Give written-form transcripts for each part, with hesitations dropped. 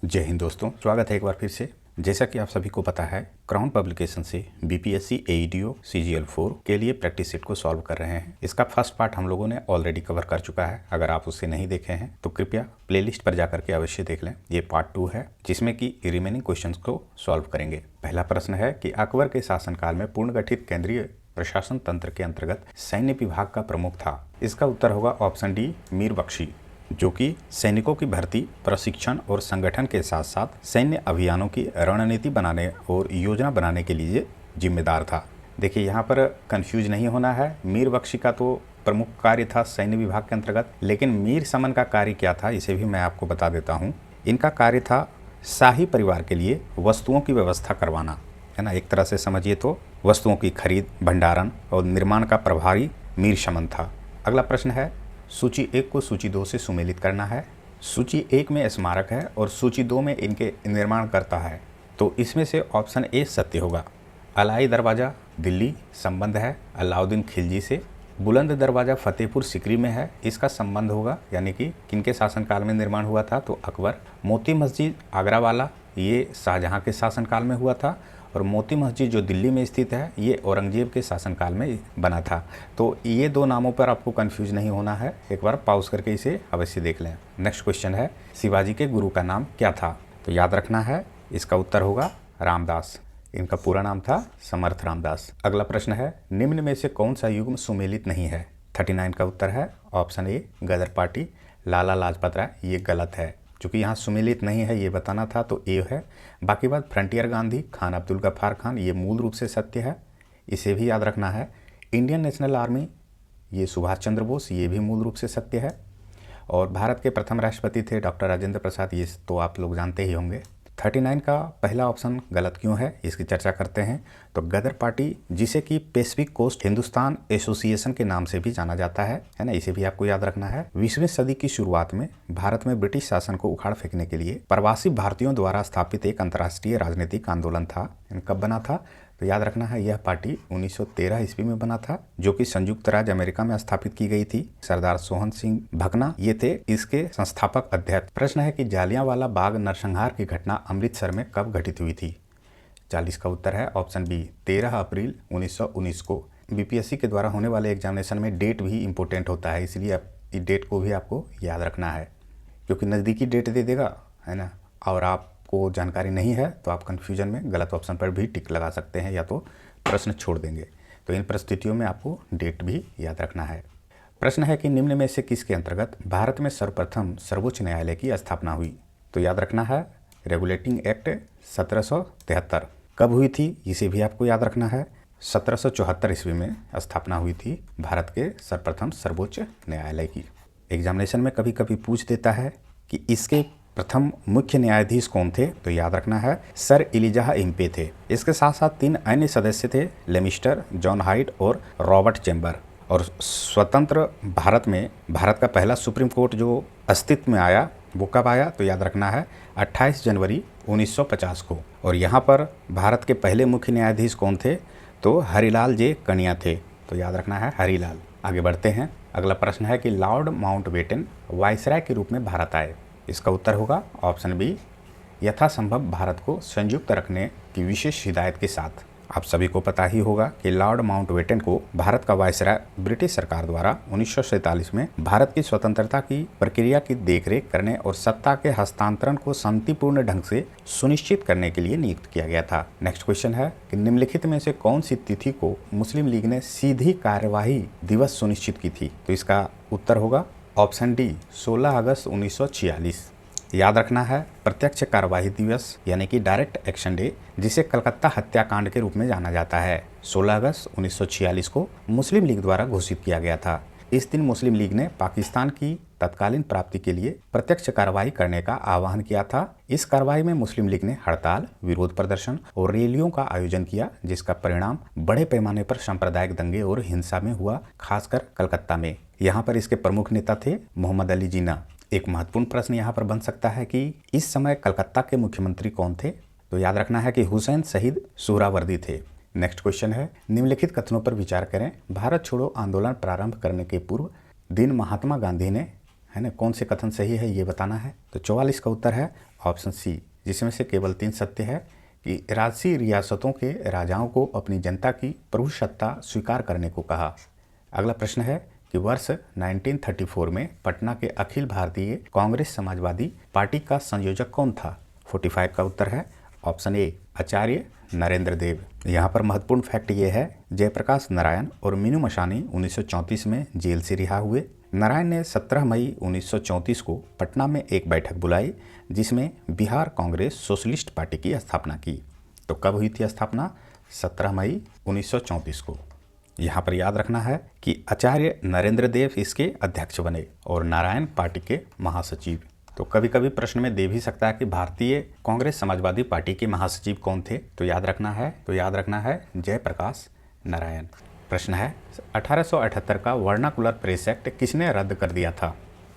जय हिंद दोस्तों, स्वागत है एक बार फिर से। जैसा कि आप सभी को पता है, क्राउन पब्लिकेशन से बीपीएससी एईडीओ CGL4 के लिए प्रैक्टिस सेट को सॉल्व कर रहे हैं। इसका फर्स्ट पार्ट हम लोगों ने ऑलरेडी कवर कर चुका है। अगर आप उसे नहीं देखे हैं तो कृपया प्लेलिस्ट पर जाकर के अवश्य देख लें। ये पार्ट 2 है जिसमें कि रिमेनिंग क्वेश्चंस को सॉल्व करेंगे। पहला प्रश्न है कि अकबर के शासनकाल में पूर्ण गठित केंद्रीय प्रशासन तंत्र के अंतर्गत सैन्य विभाग का प्रमुख था। इसका उत्तर होगा ऑप्शन डी, मीर बख्शी, जो कि सैनिकों की भर्ती, प्रशिक्षण और संगठन के साथ साथ सैन्य अभियानों की रणनीति बनाने और योजना बनाने के लिए जिम्मेदार था। देखिए, यहाँ पर कंफ्यूज नहीं होना है। मीर बख्शी का तो प्रमुख कार्य था सैन्य विभाग के अंतर्गत, लेकिन मीर समन का कार्य क्या था इसे भी मैं आपको बता देता हूँ। इनका कार्य था शाही परिवार के लिए वस्तुओं की व्यवस्था करवाना, है ना। एक तरह से समझिए तो वस्तुओं की खरीद, भंडारण और निर्माण का प्रभारी मीर समन था। अगला प्रश्न है, सूची 1 को सूची 2 से सुमेलित करना है। सूची 1 में स्मारक है और सूची 2 में इनके निर्माण करता है, तो इसमें से ऑप्शन ए सत्य होगा। अलाई दरवाज़ा दिल्ली संबंध है अलाउद्दीन खिलजी से। बुलंद दरवाज़ा फतेहपुर सिकरी में है, इसका संबंध होगा, यानी कि किनके शासनकाल में निर्माण हुआ था, तो अकबर। मोती मस्जिद आगरा वाला, ये शाहजहाँ के शासनकाल में हुआ था। और मोती मस्जिद जो दिल्ली में स्थित है, ये औरंगजेब के शासनकाल में बना था। तो ये दो नामों पर आपको कंफ्यूज नहीं होना है, एक बार पॉज करके इसे अवश्य देख लें। नेक्स्ट क्वेश्चन है, शिवाजी के गुरु का नाम क्या था, तो याद रखना है इसका उत्तर होगा रामदास। इनका पूरा नाम था समर्थ रामदास। अगला प्रश्न है, निम्न में से कौन सा युग्म सुमेलित नहीं है। 39 का उत्तर है option A, Gadar party, Lala Lajpat Rai. ये गलत है, चूँकि यहाँ सुमेलित नहीं है ये बताना था, तो ए है। बाकी बात फ्रंटियर गांधी, खान अब्दुल गफ्फार खान, ये मूल रूप से सत्य है, इसे भी याद रखना है। इंडियन नेशनल आर्मी, ये सुभाष चंद्र बोस, ये भी मूल रूप से सत्य है। और भारत के प्रथम राष्ट्रपति थे डॉक्टर राजेंद्र प्रसाद, ये तो आप लोग जानते ही होंगे। 39 का पहला ऑप्शन गलत क्यों है, इसकी चर्चा करते हैं। तो गदर पार्टी, जिसे कि पैसिफिक कोस्ट हिंदुस्तान एसोसिएशन के नाम से भी जाना जाता है ना, इसे भी आपको याद रखना है। 20वीं सदी की शुरुआत में भारत में ब्रिटिश शासन को उखाड़ फेंकने के लिए प्रवासी भारतीयों द्वारा स्थापित एक अंतर्राष्ट्रीय राजनीतिक आंदोलन था। कब बना था, तो याद रखना है यह पार्टी 1913 ईस्वी में बना था, जो कि संयुक्त राज्य अमेरिका में स्थापित की गई थी। सरदार सोहन सिंह भकना ये थे इसके संस्थापक अध्यक्ष। प्रश्न है कि जालियांवाला बाग नरसंहार की घटना अमृतसर में कब घटित हुई थी। 40 का उत्तर है ऑप्शन बी, 13 अप्रैल 1919 को। बीपीएससी के द्वारा होने वाले एग्जामिनेशन में डेट भी इंपॉर्टेंट होता है, इसलिए इस डेट को भी आपको याद रखना है, क्योंकि नज़दीकी डेट दे देगा, है ना, और आप को जानकारी नहीं है तो आप कंफ्यूजन में गलत ऑप्शन पर भी टिक लगा सकते हैं या तो प्रश्न छोड़ देंगे। तो इन परिस्थितियों में आपको डेट भी याद रखना है। प्रश्न है कि निम्न में से किसके अंतर्गत भारत में सर्वप्रथम सर्वोच्च न्यायालय की स्थापना हुई, तो याद रखना है रेगुलेटिंग एक्ट 1773। कब हुई थी इसे भी आपको याद रखना है। 1774 ईस्वी में स्थापना हुई थी भारत के सर्वप्रथम सर्वोच्च न्यायालय की। एग्जामिनेशन में कभी कभी पूछ देता है कि इसके प्रथम मुख्य न्यायाधीश कौन थे, तो याद रखना है सर इलिजाह इम्पे थे। इसके साथ साथ 3 अन्य सदस्य थे, लेमिस्टर, जॉन हाइट और रॉबर्ट चैम्बर। और स्वतंत्र भारत में भारत का पहला सुप्रीम कोर्ट जो अस्तित्व में आया वो कब आया, तो याद रखना है 28 जनवरी 1950 को। और यहाँ पर भारत के पहले मुख्य न्यायाधीश कौन थे, तो हरिलाल जे कनिया थे, तो याद रखना है हरिलाल। आगे बढ़ते हैं। अगला प्रश्न है कि लॉर्ड माउंटबेटन वायसराय के रूप में भारत आए। इसका उत्तर होगा ऑप्शन बी, यथासंभव भारत को संयुक्त रखने की विशेष हिदायत के साथ। आप सभी को पता ही होगा कि लॉर्ड माउंटबेटन को भारत का वायसराय ब्रिटिश सरकार द्वारा 1947 में भारत की स्वतंत्रता की प्रक्रिया की देखरेख करने और सत्ता के हस्तांतरण को शांतिपूर्ण ढंग से सुनिश्चित करने के लिए नियुक्त किया गया था। नेक्स्ट क्वेश्चन है कि निम्नलिखित में से कौन सी तिथि को मुस्लिम लीग ने सीधी कार्यवाही दिवस सुनिश्चित की थी, तो इसका उत्तर होगा ऑप्शन डी, 16 अगस्त 1946। याद रखना है प्रत्यक्ष कार्यवाही दिवस यानी कि डायरेक्ट एक्शन डे, जिसे कलकत्ता हत्याकांड के रूप में जाना जाता है, 16 अगस्त 1946 को मुस्लिम लीग द्वारा घोषित किया गया था। इस दिन मुस्लिम लीग ने पाकिस्तान की तत्कालीन प्राप्ति के लिए प्रत्यक्ष कार्रवाई करने का आह्वान किया था। इस कार्रवाई में मुस्लिम लीग ने हड़ताल, विरोध प्रदर्शन और रैलियों का आयोजन किया, जिसका परिणाम बड़े पैमाने पर सांप्रदायिक दंगे और हिंसा में हुआ, खासकर कलकत्ता में। यहाँ पर इसके प्रमुख नेता थे मोहम्मद अली जिन्ना। एक महत्वपूर्ण प्रश्न यहाँ पर बन सकता है कि इस समय कलकत्ता के मुख्यमंत्री कौन थे, तो याद रखना है कि हुसैन शहीद सोहरावर्दी थे। नेक्स्ट क्वेश्चन है, निम्नलिखित कथनों पर विचार करें। भारत छोड़ो आंदोलन प्रारंभ करने के पूर्व दिन महात्मा गांधी ने, है ना, कौन से कथन सही है ये बताना है। तो 44 का उत्तर है ऑप्शन सी, जिसमें से केवल 3 सत्य है कि राजसी रियासतों के राजाओं को अपनी जनता की प्रभुसत्ता स्वीकार करने को कहा। अगला प्रश्न है कि वर्ष 1934 में पटना के अखिल भारतीय कांग्रेस समाजवादी पार्टी का संयोजक कौन था। 45 का उत्तर है ऑप्शन ए, आचार्य नरेंद्र देव। यहाँ पर महत्वपूर्ण फैक्ट ये है, जयप्रकाश नारायण और मीनू मशानी 1934 में जेल से रिहा हुए। नारायण ने 17 मई 1934 को पटना में एक बैठक बुलाई जिसमें बिहार कांग्रेस सोशलिस्ट पार्टी की स्थापना की। तो कब हुई थी स्थापना? 17 मई 1934 को। यहाँ पर याद रखना है कि आचार्य नरेंद्र देव इसके अध्यक्ष बने और नारायण पार्टी के महासचिव। तो कभी कभी प्रश्न में दे भी सकता है कि भारतीय कांग्रेस समाजवादी पार्टी के महासचिव कौन थे। तो याद रखना है जयप्रकाश नारायण। प्रश्न है 1878 का वर्नाकुलर प्रेस एक्ट किसने रद्द कर दिया था।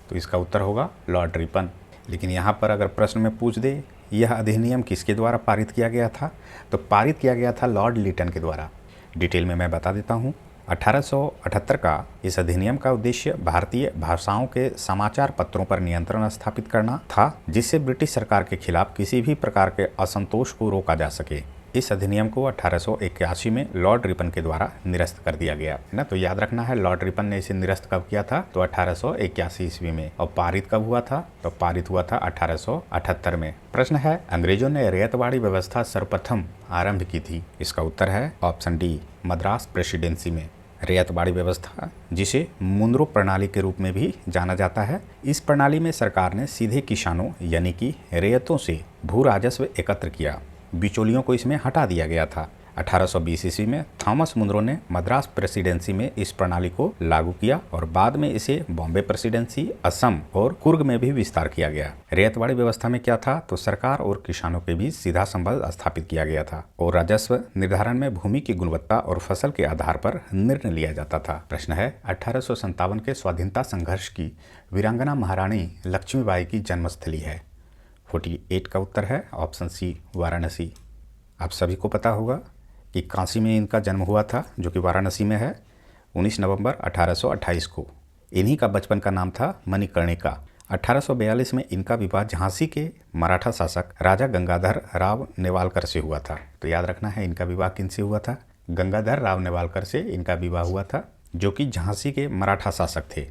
तो इसका उत्तर होगा लॉर्ड रिपन। लेकिन यहाँ पर अगर प्रश्न में पूछ दे यह अधिनियम किसके द्वारा पारित किया गया था, तो पारित किया गया था लॉर्ड लिटन के द्वारा। डिटेल में मैं बता देता हूँ। 1878 का इस अधिनियम का उद्देश्य भारतीय भाषाओं के समाचार पत्रों पर नियंत्रण स्थापित करना था, जिससे ब्रिटिश सरकार के खिलाफ किसी भी प्रकार के असंतोष को रोका जा सके। इस अधिनियम को 1881 में लॉर्ड रिपन के द्वारा निरस्त कर दिया गया है ना। तो याद रखना है लॉर्ड रिपन ने इसे निरस्त कब किया था, तो 1881 ईस्वी में। और पारित कब हुआ था, तो पारित हुआ था 1878 में। प्रश्न है अंग्रेजों ने रैयतवाड़ी व्यवस्था सर्वप्रथम आरंभ की थी। इसका उत्तर है ऑप्शन डी, मद्रास प्रेसिडेंसी में। रैयतवाड़ी व्यवस्था, जिसे मुनरो प्रणाली के रूप में भी जाना जाता है, इस प्रणाली में सरकार ने सीधे किसानों यानी कि रैयतों से भू राजस्व एकत्र किया, बिचौलियों को इसमें हटा दिया गया था। 1820 ईस्वी में थॉमस मुनरो ने मद्रास प्रेसिडेंसी में इस प्रणाली को लागू किया और बाद में इसे बॉम्बे प्रेसिडेंसी, असम और कुर्ग में भी विस्तार किया गया। रैयतवाड़ी व्यवस्था में क्या था, तो सरकार और किसानों के बीच सीधा संबंध स्थापित किया गया था और राजस्व निर्धारण में भूमि की गुणवत्ता और फसल के आधार पर निर्णय लिया जाता था। प्रश्न है 1857 के स्वाधीनता संघर्ष की वीरांगना महारानी लक्ष्मीबाई की जन्मस्थली है। 48 का उत्तर है ऑप्शन सी, वाराणसी। आप सभी को पता होगा कि काशी में इनका जन्म हुआ था, जो कि वाराणसी में है, 19 नवंबर 1828 को। इन्हीं का बचपन का नाम था मणिकर्णिका। 1842 में इनका विवाह झांसी के मराठा शासक राजा गंगाधर राव नेवालकर से हुआ था। तो याद रखना है इनका विवाह किनसे हुआ था, गंगाधर राव नेवालकर से इनका विवाह हुआ था, जो कि झांसी के मराठा शासक थे।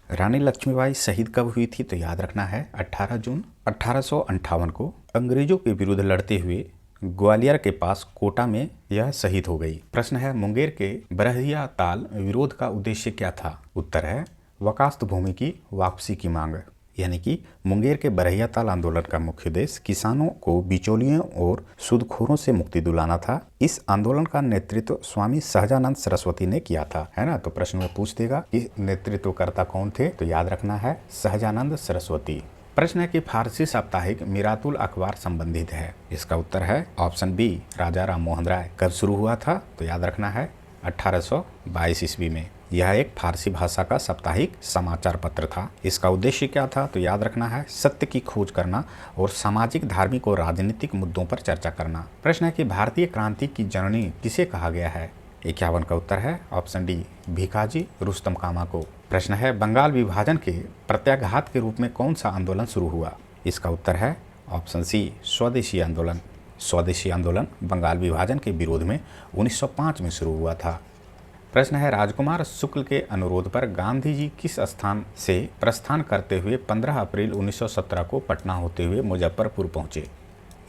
रानी लक्ष्मीबाई शहीद कब हुई थी, तो याद रखना है 18 जून 1858 को अंग्रेजों के विरुद्ध लड़ते हुए ग्वालियर के पास कोटा में यह शहीद हो गई। प्रश्न है मुंगेर के बरहिया ताल विरोध का उद्देश्य क्या था। उत्तर है वकास्त भूमि की वापसी की मांग। यानी कि मुंगेर के बरहिया ताल आंदोलन का मुख्य उद्देश्य किसानों को बिचौलियों और सूदखोरों से मुक्ति दिलाना था। इस आंदोलन का नेतृत्व स्वामी सहजानंद सरस्वती ने किया था, है ना। तो प्रश्न में पूछ देगा कि नेतृत्वकर्ता कौन थे, तो याद रखना है सहजानंद सरस्वती। प्रश्न है कि फारसी साप्ताहिक मिरातुल अखबार संबंधित है। इसका उत्तर है ऑप्शन बी, राजा राम मोहन राय। कब शुरू हुआ था, तो याद रखना है 1822 ईस्वी में। यह एक फारसी भाषा का साप्ताहिक समाचार पत्र था। इसका उद्देश्य क्या था, तो याद रखना है सत्य की खोज करना और सामाजिक, धार्मिक और राजनीतिक मुद्दों पर चर्चा करना। प्रश्न है कि भारतीय क्रांति की जननी किसे कहा गया है। 51 का उत्तर है ऑप्शन डी, भीखाजी रुस्तम कामा को। प्रश्न है बंगाल विभाजन के प्रत्याघात के रूप में कौन सा आंदोलन शुरू हुआ। इसका उत्तर है ऑप्शन सी, स्वदेशी आंदोलन। स्वदेशी आंदोलन बंगाल विभाजन के विरोध में 1905 में शुरू हुआ था। प्रश्न है राजकुमार शुक्ल के अनुरोध पर गांधी जी किस स्थान से प्रस्थान करते हुए 15 अप्रैल 1917 को पटना होते हुए मुजफ्फरपुर पहुंचे।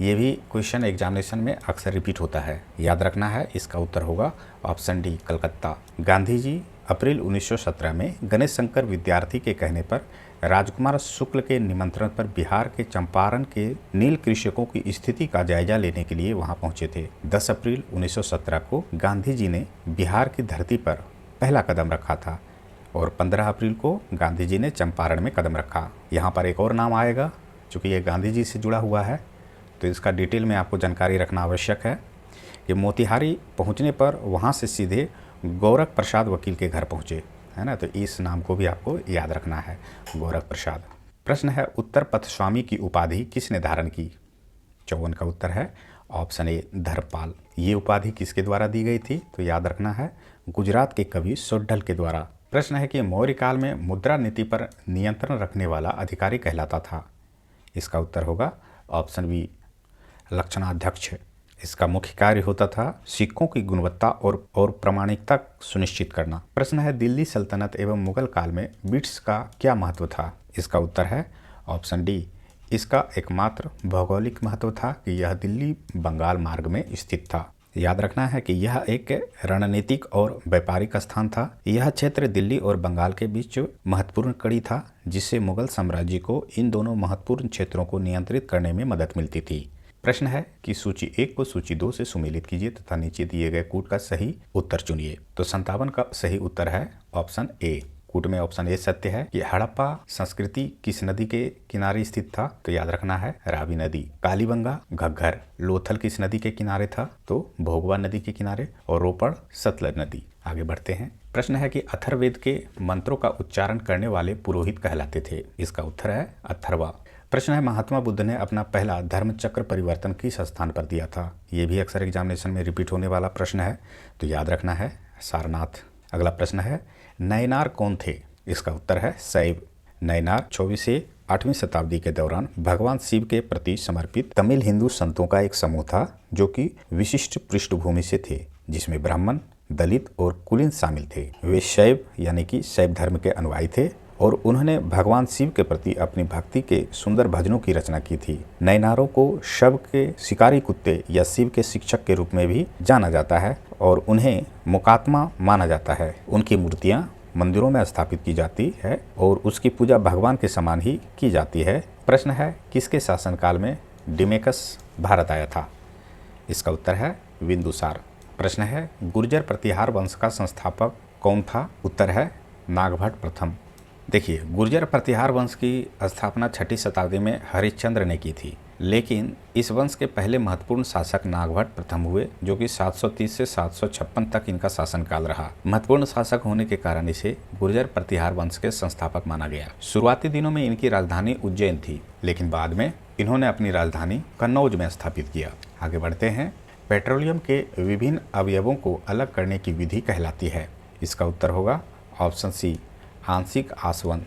ये भी क्वेश्चन एग्जामिनेशन में अक्सर रिपीट होता है, याद रखना है। इसका उत्तर होगा ऑप्शन डी, कलकत्ता। गांधी जी अप्रैल 1917 में गणेश शंकर विद्यार्थी के कहने पर राजकुमार शुक्ल के निमंत्रण पर बिहार के चंपारण के नील कृषकों की स्थिति का जायजा लेने के लिए वहां पहुंचे थे। 10 अप्रैल 1917 को गांधी जी ने बिहार की धरती पर पहला कदम रखा था और 15 अप्रैल को गांधी जी ने चंपारण में कदम रखा। यहाँ पर एक और नाम आएगा, चूँकि ये गांधी जी से जुड़ा हुआ है, तो इसका डिटेल में आपको जानकारी रखना आवश्यक है कि मोतिहारी पहुँचने पर वहाँ से सीधे गोरख प्रसाद वकील के घर पहुँचे, है ना। तो इस नाम को भी आपको याद रखना है, गोरख प्रसाद। प्रश्न है उत्तर पथ स्वामी की उपाधि किसने धारण की। 54 का उत्तर है ऑप्शन ए, धर्मपाल। ये उपाधि किसके द्वारा दी गई थी, तो याद रखना है गुजरात के कवि सोड्ढल के द्वारा। प्रश्न है कि मौर्य काल में मुद्रा नीति पर नियंत्रण रखने वाला अधिकारी कहलाता था। इसका उत्तर होगा ऑप्शन बी लक्षणाध्यक्ष। इसका मुख्य कार्य होता था सिक्कों की गुणवत्ता और प्रामाणिकता सुनिश्चित करना। प्रश्न है दिल्ली सल्तनत एवं मुगल काल में बिट्स का क्या महत्व था। इसका उत्तर है ऑप्शन डी। इसका एकमात्र भौगोलिक महत्व था कि यह दिल्ली बंगाल मार्ग में स्थित था। याद रखना है कि यह एक रणनीतिक और व्यापारिक स्थान था। यह क्षेत्र दिल्ली और बंगाल के बीच महत्वपूर्ण कड़ी था, जिससे मुगल साम्राज्य को इन दोनों महत्वपूर्ण क्षेत्रों को नियंत्रित करने में मदद मिलती थी। प्रश्न है कि सूची 1 को सूची 2 से सुमेलित कीजिए तथा नीचे दिए गए कूट का सही उत्तर चुनिए। तो 57 का सही उत्तर है ऑप्शन ए। कूट में ऑप्शन ए सत्य है कि हड़प्पा संस्कृति किस नदी के किनारे स्थित था। तो याद रखना है रावी नदी। कालीबंगा घग्घर लोथल किस नदी के किनारे था। तो भोगवा नदी के किनारे। और रोपड़ सतलज नदी। आगे बढ़ते हैं। प्रश्न है कि अथर्ववेद के मंत्रों का उच्चारण करने वाले पुरोहित कहलाते थे। इसका उत्तर है अथर्वा। प्रश्न है महात्मा बुद्ध ने अपना पहला धर्मचक्र परिवर्तन किस स्थान पर दिया था। ये भी अक्सर एग्जामिनेशन में रिपीट होने वाला प्रश्न है, तो याद रखना है सारनाथ। अगला प्रश्न है नैनार कौन थे। इसका उत्तर है शैव। नैनार 24 से 8वीं शताब्दी के दौरान भगवान शिव के प्रति समर्पित तमिल हिंदू संतों का एक समूह था, जो कि विशिष्ट पृष्ठभूमि से थे, जिसमें ब्राह्मण, दलित और कुलीन शामिल थे। वे शैव यानी कि शैव धर्म के अनुयायी थे और उन्होंने भगवान शिव के प्रति अपनी भक्ति के सुंदर भजनों की रचना की थी। नैनारों को शव के शिकारी कुत्ते या शिव के शिक्षक के रूप में भी जाना जाता है और उन्हें मुकात्मा माना जाता है। उनकी मूर्तियां मंदिरों में स्थापित की जाती है और उसकी पूजा भगवान के समान ही की जाती है। प्रश्न है किसके शासनकाल में डिमेकस भारत आया था। इसका उत्तर है बिंदुसार। प्रश्न है गुर्जर प्रतिहार वंश का संस्थापक कौन था। उत्तर है नागभट्ट प्रथम। देखिए गुर्जर प्रतिहार वंश की स्थापना 6वीं शताब्दी में हरिश्चंद्र ने की थी, लेकिन इस वंश के पहले महत्वपूर्ण शासक नागभट्ट प्रथम हुए, जो कि 730 से 756 तक इनका शासनकाल रहा। महत्वपूर्ण शासक होने के कारण इसे गुर्जर प्रतिहार वंश के संस्थापक माना गया। शुरुआती दिनों में इनकी राजधानी उज्जैन थी, लेकिन बाद में इन्होंने अपनी राजधानी कन्नौज में स्थापित किया। आगे बढ़ते हैं। पेट्रोलियम के विभिन्न अवयवों को अलग करने की विधि कहलाती है। इसका उत्तर होगा ऑप्शन सी आंशिक आसवन।